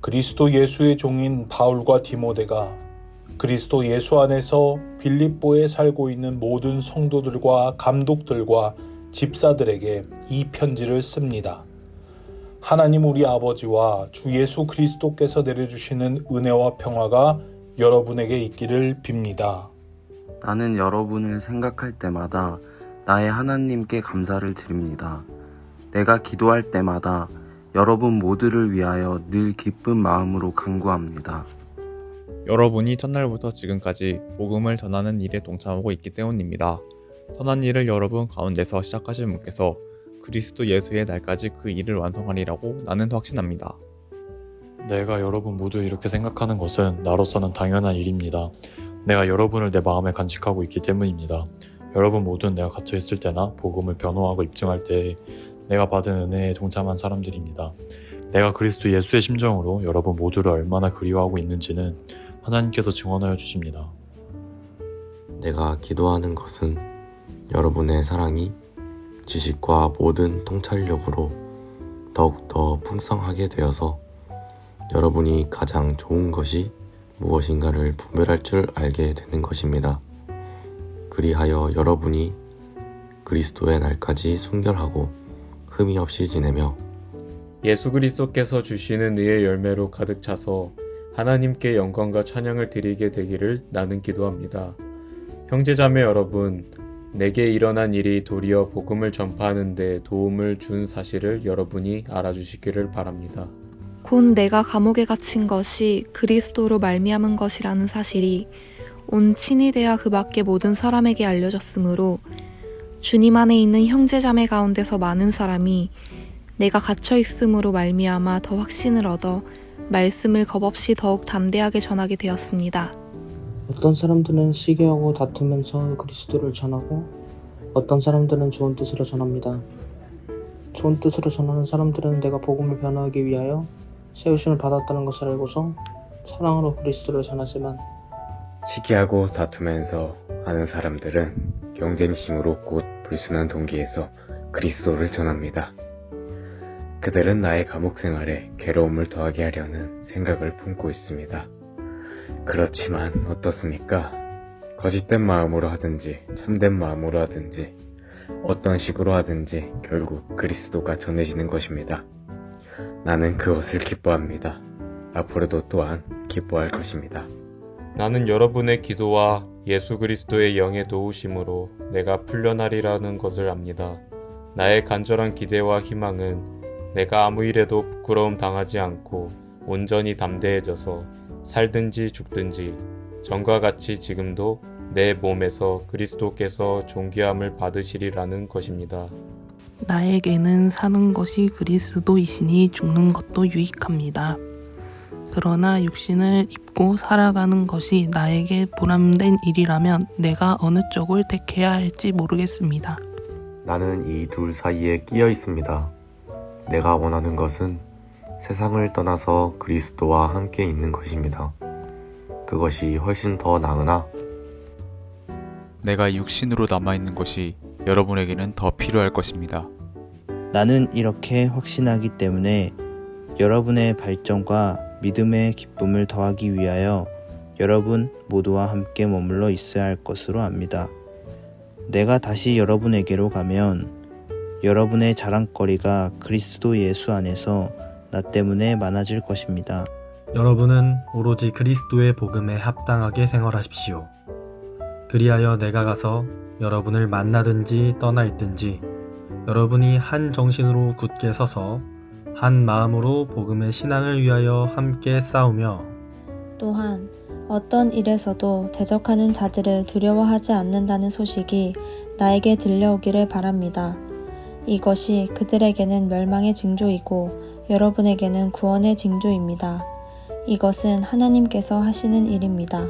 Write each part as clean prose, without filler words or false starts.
그리스도 예수의 종인 바울과 디모데가 그리스도 예수 안에서 빌립보에 살고 있는 모든 성도들과 감독들과 집사들에게 이 편지를 씁니다. 하나님 우리 아버지와 주 예수 그리스도께서 내려주시는 은혜와 평화가 여러분에게 있기를 빕니다. 나는 여러분을 생각할 때마다 나의 하나님께 감사를 드립니다. 내가 기도할 때마다 여러분 모두를 위하여 늘 기쁜 마음으로 간구합니다. 여러분이 첫날부터 지금까지 복음을 전하는 일에 동참하고 있기 때문입니다. 선한 일을 여러분 가운데서 시작하신 분께서 그리스도 예수의 날까지 그 일을 완성하리라고 나는 확신합니다. 내가 여러분 모두 이렇게 생각하는 것은 나로서는 당연한 일입니다. 내가 여러분을 내 마음에 간직하고 있기 때문입니다. 여러분 모두는 내가 갇혀있을 때나 복음을 변호하고 입증할 때 내가 받은 은혜에 동참한 사람들입니다. 내가 그리스도 예수의 심정으로 여러분 모두를 얼마나 그리워하고 있는지는 하나님께서 증언하여 주십니다. 내가 기도하는 것은 여러분의 사랑이 지식과 모든 통찰력으로 더욱더 풍성하게 되어서 여러분이 가장 좋은 것이 무엇인가를 분별할 줄 알게 되는 것입니다. 그리하여 여러분이 그리스도의 날까지 순결하고 흠이 없이 지내며 예수 그리스도께서 주시는 의의 열매로 가득 차서 하나님께 영광과 찬양을 드리게 되기를 나는 기도합니다. 형제자매 여러분, 내게 일어난 일이 도리어 복음을 전파하는 데 도움을 준 사실을 여러분이 알아주시기를 바랍니다. 곧 내가 감옥에 갇힌 것이 그리스도로 말미암은 것이라는 사실이 온 친위대와 그 밖의 모든 사람에게 알려졌으므로 주님 안에 있는 형제자매 가운데서 많은 사람이 내가 갇혀 있음으로 말미암아 더 확신을 얻어 말씀을 겁없이 더욱 담대하게 전하게 되었습니다. 어떤 사람들은 시기하고 다투면서 그리스도를 전하고 어떤 사람들은 좋은 뜻으로 전합니다. 좋은 뜻으로 전하는 사람들은 내가 복음을 변호하기 위하여 세우심을 받았다는 것을 알고서 사랑으로 그리스도를 전하지만 시기하고 다투면서 하는 사람들은 경쟁심으로 곧 불순한 동기에서 그리스도를 전합니다. 그들은 나의 감옥 생활에 괴로움을 더하게 하려는 생각을 품고 있습니다. 그렇지만 어떻습니까? 거짓된 마음으로 하든지 참된 마음으로 하든지 어떤 식으로 하든지 결국 그리스도가 전해지는 것입니다. 나는 그것을 기뻐합니다. 앞으로도 또한 기뻐할 것입니다. 나는 여러분의 기도와 예수 그리스도의 영의 도우심으로 내가 풀려나리라는 것을 압니다. 나의 간절한 기대와 희망은 내가 아무 일에도 부끄러움 당하지 않고 온전히 담대해져서 살든지 죽든지 전과 같이 지금도 내 몸에서 그리스도께서 존귀함을 받으시리라는 것입니다. 나에게는 사는 것이 그리스도이시니 죽는 것도 유익합니다. 그러나 육신을 입고 살아가는 것이 나에게 보람된 일이라면 내가 어느 쪽을 택해야 할지 모르겠습니다. 나는 이 둘 사이에 끼어 있습니다. 내가 원하는 것은 세상을 떠나서 그리스도와 함께 있는 것입니다. 그것이 훨씬 더 나으나 내가 육신으로 남아있는 것이 여러분에게는 더 필요할 것입니다. 나는 이렇게 확신하기 때문에 여러분의 발전과 믿음의 기쁨을 더하기 위하여 여러분 모두와 함께 머물러 있어야 할 것으로 압니다. 내가 다시 여러분에게로 가면 여러분의 자랑거리가 그리스도 예수 안에서 나 때문에 많아질 것입니다. 여러분은 오로지 그리스도의 복음에 합당하게 생활하십시오. 그리하여 내가 가서 여러분을 만나든지 떠나 있든지 여러분이 한 정신으로 굳게 서서 한 마음으로 복음의 신앙을 위하여 함께 싸우며 또한 어떤 일에서도 대적하는 자들을 두려워하지 않는다는 소식이 나에게 들려오기를 바랍니다. 이것이 그들에게는 멸망의 징조이고 여러분에게는 구원의 징조입니다. 이것은 하나님께서 하시는 일입니다.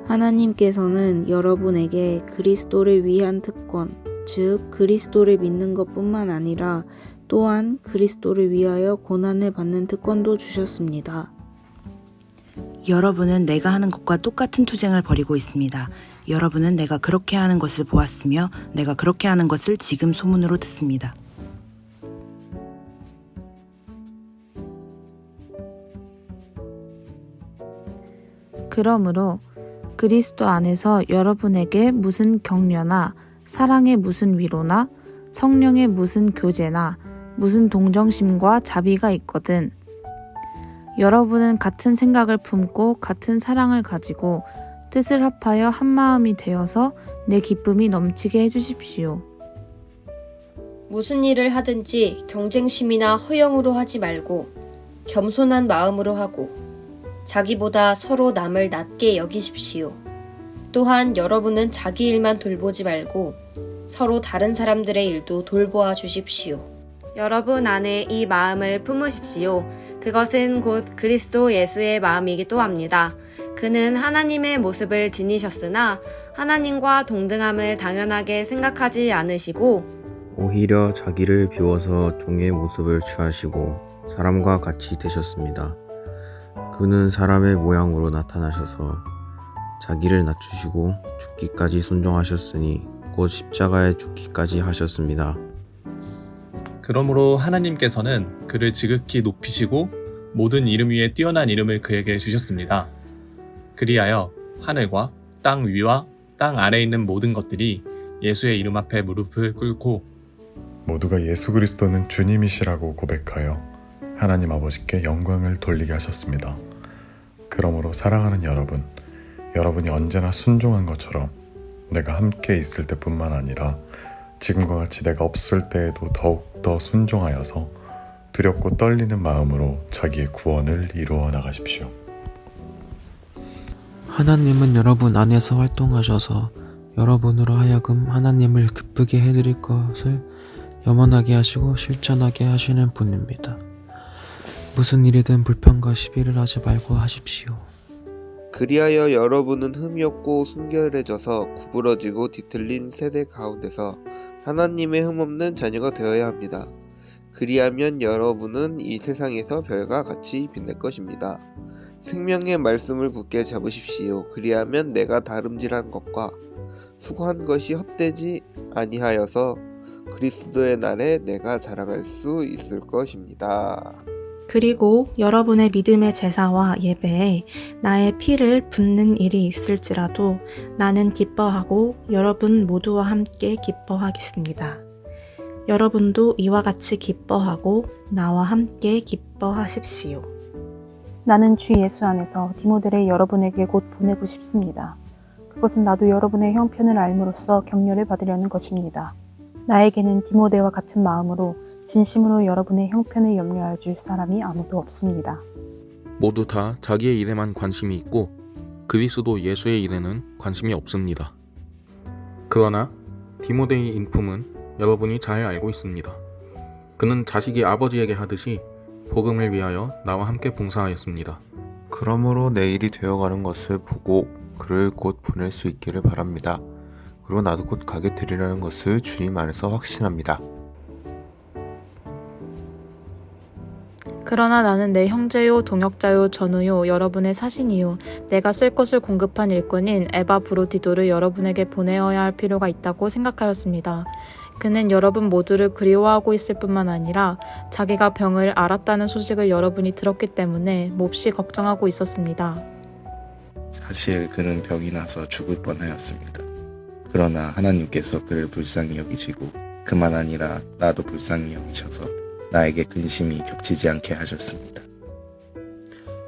하나님께서는 여러분에게 그리스도를 위한 특권, 즉 그리스도를 믿는 것뿐만 아니라 또한 그리스도를 위하여 고난을 받는 특권도 주셨습니다. 여러분은 내가 하는 것과 똑같은 투쟁을 벌이고 있습니다. 여러분은 내가 그렇게 하는 것을 보았으며 내가 그렇게 하는 것을 지금 소문으로 듣습니다. 그러므로 그리스도 안에서 여러분에게 무슨 격려나 사랑의 무슨 위로나 성령의 무슨 교제나 무슨 동정심과 자비가 있거든. 여러분은 같은 생각을 품고 같은 사랑을 가지고 뜻을 합하여 한 마음이 되어서 내 기쁨이 넘치게 해주십시오. 무슨 일을 하든지 경쟁심이나 허영으로 하지 말고 겸손한 마음으로 하고 자기보다 서로 남을 낮게 여기십시오. 또한 여러분은 자기 일만 돌보지 말고 서로 다른 사람들의 일도 돌보아 주십시오. 여러분 안에 이 마음을 품으십시오. 그것은 곧 그리스도 예수의 마음이기도 합니다. 그는 하나님의 모습을 지니셨으나 하나님과 동등함을 당연하게 생각하지 않으시고 오히려 자기를 비워서 종의 모습을 취하시고 사람과 같이 되셨습니다. 그는 사람의 모양으로 나타나셔서 자기를 낮추시고 죽기까지 순종하셨으니 곧 십자가에 죽기까지 하셨습니다. 그러므로 하나님께서는 그를 지극히 높이시고 모든 이름 위에 뛰어난 이름을 그에게 주셨습니다. 그리하여 하늘과 땅 위와 땅 아래에 있는 모든 것들이 예수의 이름 앞에 무릎을 꿇고 모두가 예수 그리스도는 주님이시라고 고백하여 하나님 아버지께 영광을 돌리게 하셨습니다. 그러므로 사랑하는 여러분, 여러분이 언제나 순종한 것처럼 내가 함께 있을 때뿐만 아니라 지금과 같이 내가 없을 때에도 더욱더 순종하여서 두렵고 떨리는 마음으로 자기의 구원을 이루어 나가십시오. 하나님은 여러분 안에서 활동하셔서 여러분으로 하여금 하나님을 기쁘게 해드릴 것을 염원하게 하시고 실천하게 하시는 분입니다. 무슨 일이든 불평과 시비를 하지 말고 하십시오. 그리하여 여러분은 흠이 없고 순결해져서 구부러지고 뒤틀린 세대 가운데서 하나님의 흠없는 자녀가 되어야 합니다. 그리하면 여러분은 이 세상에서 별과 같이 빛날 것입니다. 생명의 말씀을 굳게 잡으십시오. 그리하면 내가 다름질한 것과 수고한 것이 헛되지 아니하여서 그리스도의 날에 내가 자랑할 수 있을 것입니다. 그리고 여러분의 믿음의 제사와 예배에 나의 피를 붓는 일이 있을지라도 나는 기뻐하고 여러분 모두와 함께 기뻐하겠습니다. 여러분도 이와 같이 기뻐하고 나와 함께 기뻐하십시오. 나는 주 예수 안에서 디모데를 여러분에게 곧 보내고 싶습니다. 그것은 나도 여러분의 형편을 알므로써 격려를 받으려는 것입니다. 나에게는 디모데와 같은 마음으로 진심으로 여러분의 형편을 염려해 줄 사람이 아무도 없습니다. 모두 다 자기의 일에만 관심이 있고 그리스도 예수의 일에는 관심이 없습니다. 그러나 디모데의 인품은 여러분이 잘 알고 있습니다. 그는 자식이 아버지에게 하듯이 복음을 위하여 나와 함께 봉사하였습니다. 그러므로 내 일이 되어가는 것을 보고 그를 곧 보낼 수 있기를 바랍니다. 그리고 나도 곧 가게 되리라는 것을 주님 안에서 확신합니다. 그러나 나는 내 형제요 동역자요 전우요 여러분의 사신이요 내가 쓸 것을 공급한 일꾼인 에바브로디도를 여러분에게 보내어야 할 필요가 있다고 생각하였습니다. 그는 여러분 모두를 그리워하고 있을 뿐만 아니라 자기가 병을 앓았다는 소식을 여러분이 들었기 때문에 몹시 걱정하고 있었습니다. 사실 그는 병이 나서 죽을 뻔하였습니다. 그러나 하나님께서 그를 불쌍히 여기시고 그만 아니라 나도 불쌍히 여기셔서 나에게 근심이 겹치지 않게 하셨습니다.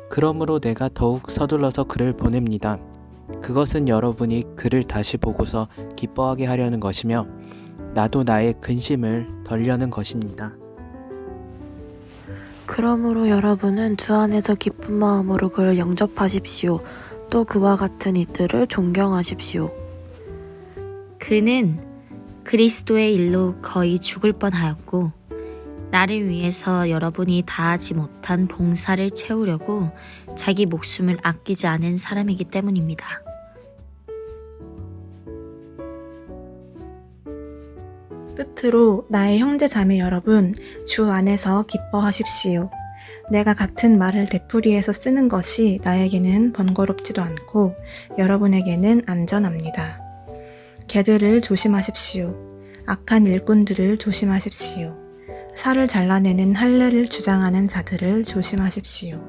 그러므로 내가 더욱 서둘러서 그를 보냅니다. 그것은 여러분이 그를 다시 보고서 기뻐하게 하려는 것이며 나도 나의 근심을 덜려는 것입니다. 그러므로 여러분은 주 안에서 기쁜 마음으로 그를 영접하십시오. 또 그와 같은 이들을 존경하십시오. 그는 그리스도의 일로 거의 죽을 뻔하였고 나를 위해서 여러분이 다하지 못한 봉사를 채우려고 자기 목숨을 아끼지 않은 사람이기 때문입니다. 끝으로 나의 형제 자매 여러분, 주 안에서 기뻐하십시오. 내가 같은 말을 되풀이해서 쓰는 것이 나에게는 번거롭지도 않고 여러분에게는 안전합니다. 개들을 조심하십시오. 악한 일꾼들을 조심하십시오. 살을 잘라내는 할례를 주장하는 자들을 조심하십시오.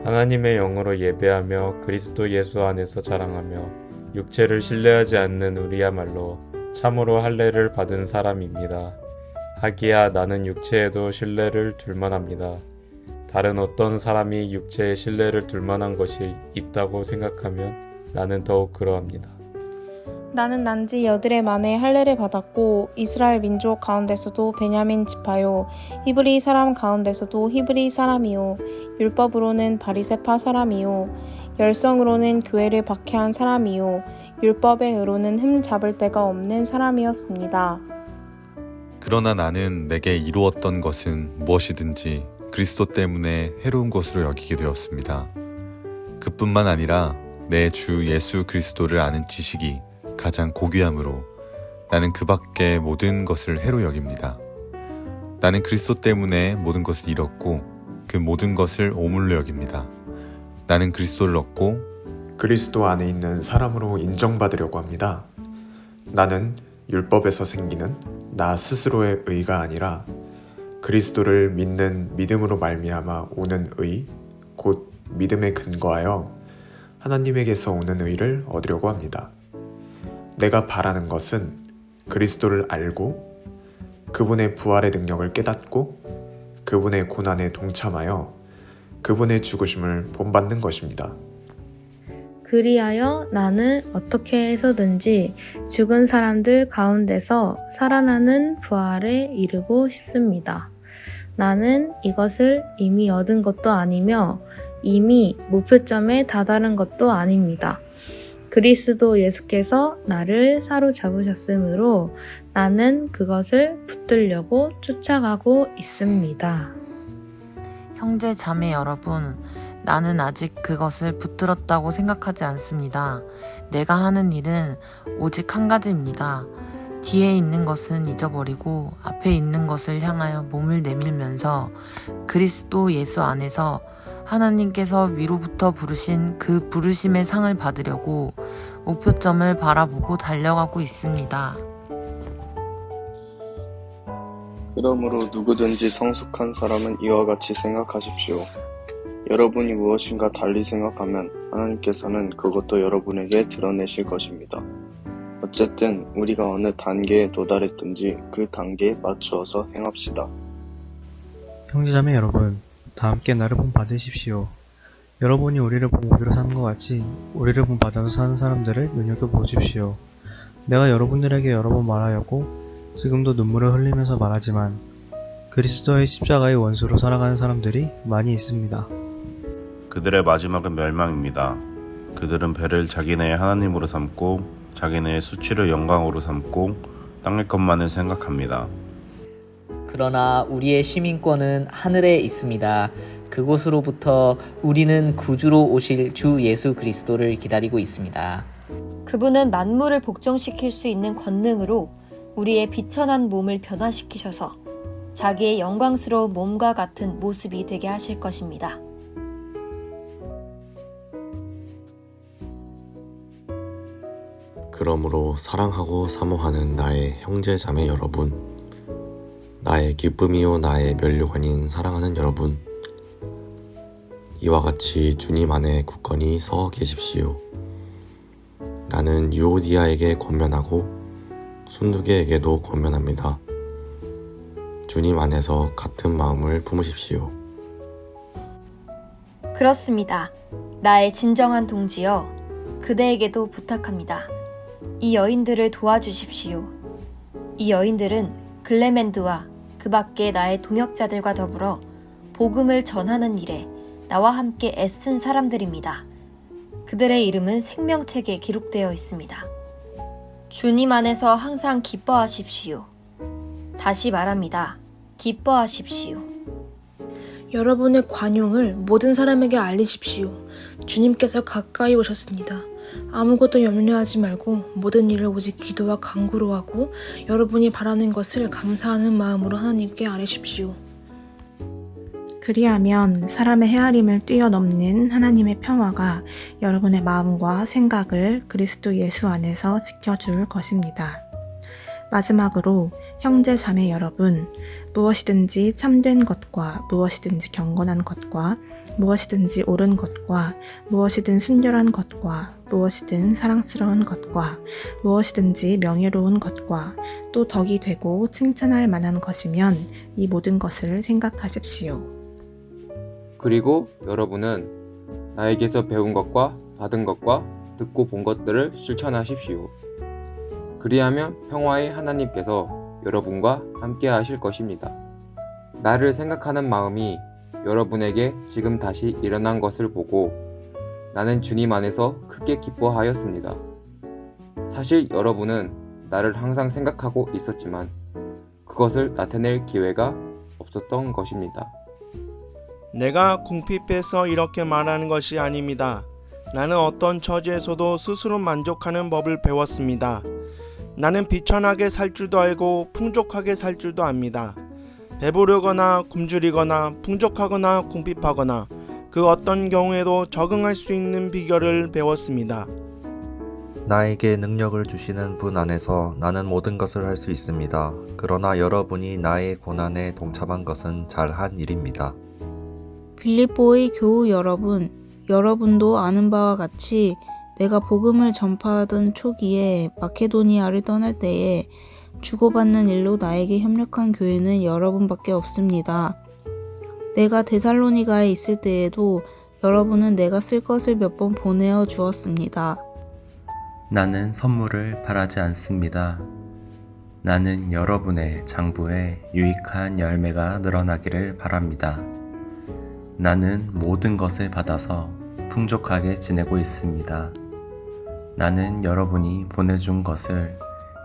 하나님의 영으로 예배하며 그리스도 예수 안에서 자랑하며 육체를 신뢰하지 않는 우리야말로 참으로 할례를 받은 사람입니다. 하기야 나는 육체에도 신뢰를 둘 만합니다. 다른 어떤 사람이 육체에 신뢰를 둘 만한 것이 있다고 생각하면 나는 더욱 그러합니다. 나는 난지 여드레 만에 할례를 받았고 이스라엘 민족 가운데서도 베냐민 지파요 히브리 사람 가운데서도 히브리 사람이요 율법으로는 바리새파 사람이요 열성으로는 교회를 박해한 사람이요 율법의 의로는 흠 잡을 데가 없는 사람이었습니다. 그러나 나는 내게 이루었던 것은 무엇이든지 그리스도 때문에 해로운 것으로 여기게 되었습니다. 그뿐만 아니라 내 주 예수 그리스도를 아는 지식이 가장 고귀함으로 나는 그 밖의 모든 것을 해로 여깁니다. 나는 그리스도 때문에 모든 것을 잃었고 그 모든 것을 오물로 여깁니다. 나는 그리스도를 얻고 그리스도 안에 있는 사람으로 인정받으려고 합니다. 나는 율법에서 생기는 나 스스로의 의가 아니라 그리스도를 믿는 믿음으로 말미암아 오는 의, 곧 믿음에 근거하여 하나님에게서 오는 의를 얻으려고 합니다. 내가 바라는 것은 그리스도를 알고 그분의 부활의 능력을 깨닫고 그분의 고난에 동참하여 그분의 죽으심을 본받는 것입니다. 그리하여 나는 어떻게 해서든지 죽은 사람들 가운데서 살아나는 부활에 이르고 싶습니다. 나는 이것을 이미 얻은 것도 아니며 이미 목표점에 다다른 것도 아닙니다. 그리스도 예수께서 나를 사로잡으셨으므로 나는 그것을 붙들려고 쫓아가고 있습니다. 형제 자매 여러분, 나는 아직 그것을 붙들었다고 생각하지 않습니다. 내가 하는 일은 오직 한 가지입니다. 뒤에 있는 것은 잊어버리고 앞에 있는 것을 향하여 몸을 내밀면서 그리스도 예수 안에서 하나님께서 위로부터 부르신 그 부르심의 상을 받으려고 목표점을 바라보고 달려가고 있습니다. 그러므로 누구든지 성숙한 사람은 이와 같이 생각하십시오. 여러분이 무엇인가 달리 생각하면 하나님께서는 그것도 여러분에게 드러내실 것입니다. 어쨌든 우리가 어느 단계에 도달했든지 그 단계에 맞추어서 행합시다. 형제자매 여러분, 다 함께 나를 본 받으십시오. 여러분이 우리를 본 우리로 사는 것 같이 우리를 본 받아서 사는 사람들을 눈여겨보십시오. 내가 여러분들에게 여러 번 말하였고 지금도 눈물을 흘리면서 말하지만 그리스도의 십자가의 원수로 살아가는 사람들이 많이 있습니다. 그들의 마지막은 멸망입니다. 그들은 배를 자기네의 하나님으로 삼고 자기네의 수치를 영광으로 삼고 땅의 것만을 생각합니다. 그러나 우리의 시민권은 하늘에 있습니다. 그곳으로부터 우리는 구주로 오실 주 예수 그리스도를 기다리고 있습니다. 그분은 만물을 복종시킬 수 있는 권능으로 우리의 비천한 몸을 변화시키셔서 자기의 영광스러운 몸과 같은 모습이 되게 하실 것입니다. 그러므로 사랑하고 사모하는 나의 형제 자매 여러분, 나의 기쁨이요 나의 면류관인 사랑하는 여러분, 이와 같이 주님 안에 굳건히 서 계십시오. 나는 유오디아에게 권면하고 순두개에게도 권면합니다. 주님 안에서 같은 마음을 품으십시오. 그렇습니다. 나의 진정한 동지여, 그대에게도 부탁합니다. 이 여인들을 도와주십시오. 이 여인들은 글레멘드와 그 밖에 나의 동역자들과 더불어 복음을 전하는 일에 나와 함께 애쓴 사람들입니다. 그들의 이름은 생명책에 기록되어 있습니다. 주님 안에서 항상 기뻐하십시오. 다시 말합니다. 기뻐하십시오. 여러분의 관용을 모든 사람에게 알리십시오. 주님께서 가까이 오셨습니다. 아무것도 염려하지 말고 모든 일을 오직 기도와 간구로 하고 여러분이 바라는 것을 감사하는 마음으로 하나님께 아뢰십시오. 그리하면 사람의 헤아림을 뛰어넘는 하나님의 평화가 여러분의 마음과 생각을 그리스도 예수 안에서 지켜줄 것입니다. 마지막으로 형제 자매 여러분, 무엇이든지 참된 것과 무엇이든지 경건한 것과 무엇이든지 옳은 것과 무엇이든 순결한 것과 무엇이든 사랑스러운 것과 무엇이든지 명예로운 것과 또 덕이 되고 칭찬할 만한 것이면 이 모든 것을 생각하십시오. 그리고 여러분은 나에게서 배운 것과 받은 것과 듣고 본 것들을 실천하십시오. 그리하면 평화의 하나님께서 여러분과 함께 하실 것입니다. 나를 생각하는 마음이 여러분에게 지금 다시 일어난 것을 보고 나는 주님 안에서 크게 기뻐하였습니다. 사실 여러분은 나를 항상 생각하고 있었지만 그것을 나타낼 기회가 없었던 것입니다. 내가 궁핍해서 이렇게 말하는 것이 아닙니다. 나는 어떤 처지에서도 스스로 만족하는 법을 배웠습니다. 나는 비천하게 살 줄도 알고 풍족하게 살 줄도 압니다. 배부르거나 굶주리거나 풍족하거나 궁핍하거나 그 어떤 경우에도 적응할 수 있는 비결을 배웠습니다. 나에게 능력을 주시는 분 안에서 나는 모든 것을 할 수 있습니다. 그러나 여러분이 나의 고난에 동참한 것은 잘한 일입니다. 빌립보의 교우 여러분, 여러분도 아는 바와 같이 내가 복음을 전파하던 초기에 마케도니아를 떠날 때에 주고받는 일로 나에게 협력한 교회는 여러분밖에 없습니다. 내가 데살로니가에 있을 때에도 여러분은 내가 쓸 것을 몇 번 보내어 주었습니다. 나는 선물을 바라지 않습니다. 나는 여러분의 장부에 유익한 열매가 늘어나기를 바랍니다. 나는 모든 것을 받아서 풍족하게 지내고 있습니다. 나는 여러분이 보내준 것을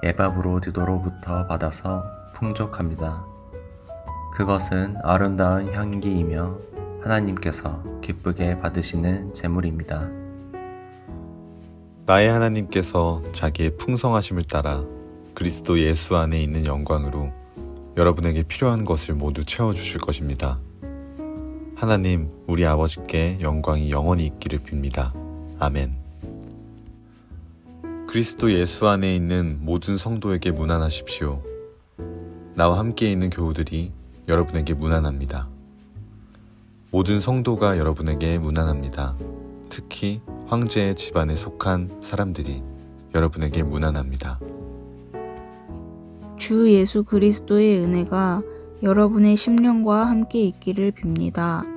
에바브로디도로부터 받아서 풍족합니다. 그것은 아름다운 향기이며 하나님께서 기쁘게 받으시는 제물입니다. 나의 하나님께서 자기의 풍성하심을 따라 그리스도 예수 안에 있는 영광으로 여러분에게 필요한 것을 모두 채워주실 것입니다. 하나님, 우리 아버지께 영광이 영원히 있기를 빕니다. 아멘. 그리스도 예수 안에 있는 모든 성도에게 문안하십시오. 나와 함께 있는 교우들이 여러분에게 문안합니다. 모든 성도가 여러분에게 문안합니다. 특히 황제의 집안에 속한 사람들이 여러분에게 문안합니다. 주 예수 그리스도의 은혜가 여러분의 심령과 함께 있기를 빕니다.